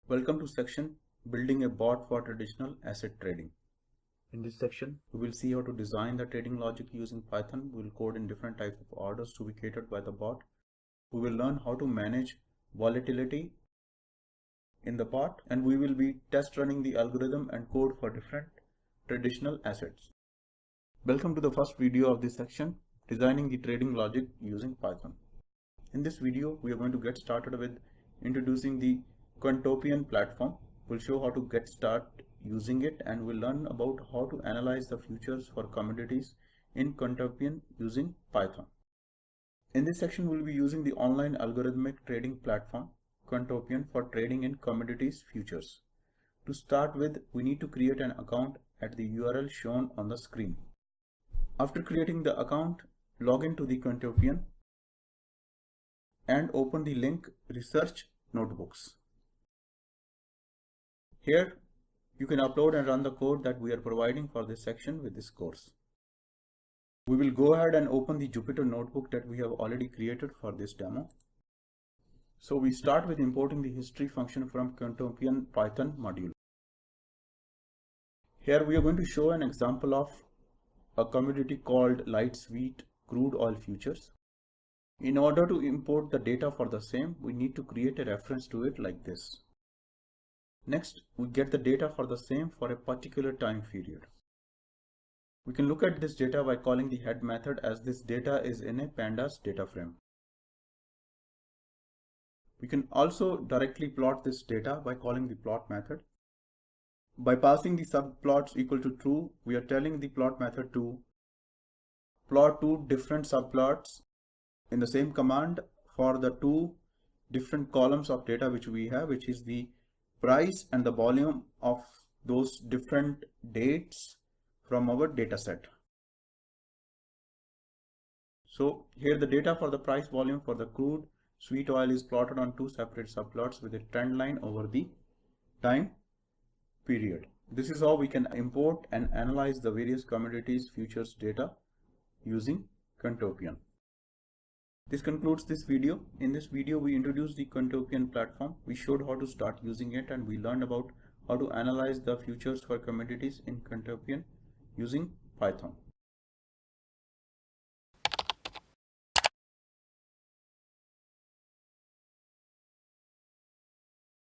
Welcome to section Building a bot for traditional asset trading. In this section, we will see how to design the trading logic using Python. We will code in different types of orders to be catered by the bot. We will learn how to manage volatility in the bot, and we will be test running the algorithm and code for different traditional assets. Welcome to the first video of this section, designing the trading logic using Python. In this video, we are going to get started with introducing the Quantopian platform. We'll show how to get started using it, and we'll learn about how to analyze the futures for commodities in Quantopian using Python. In this section, we'll be using the online algorithmic trading platform Quantopian for trading in commodities futures. To start with, we need to create an account at the URL shown on the screen. After creating the account, log into the Quantopian and open the link Research Notebooks. Here, you can upload and run the code that we are providing for this section with this course. We will go ahead and open the Jupyter notebook that we have already created for this demo. So we start with importing the history function from Quantopian Python module. Here we are going to show an example of a commodity called light sweet crude oil futures. In order to import the data for the same, we need to create a reference to it like this. Next, we get the data for the same for a particular time period. We can look at this data by calling the head method, as this data is in a pandas data frame. We can also directly plot this data by calling the plot method. By passing the subplots equal to true, we are telling the plot method to plot two different subplots in the same command for the two different columns of data which we have, which is the price and the volume of those different dates from our data set. So here the data for the price volume for the crude sweet oil is plotted on two separate subplots with a trend line over the time period. This is how we can import and analyze the various commodities futures data using Quantopian. This concludes this video. In this video, we introduced the Quantopian platform. We showed how to start using it, and we learned about how to analyze the futures for commodities in Quantopian using Python.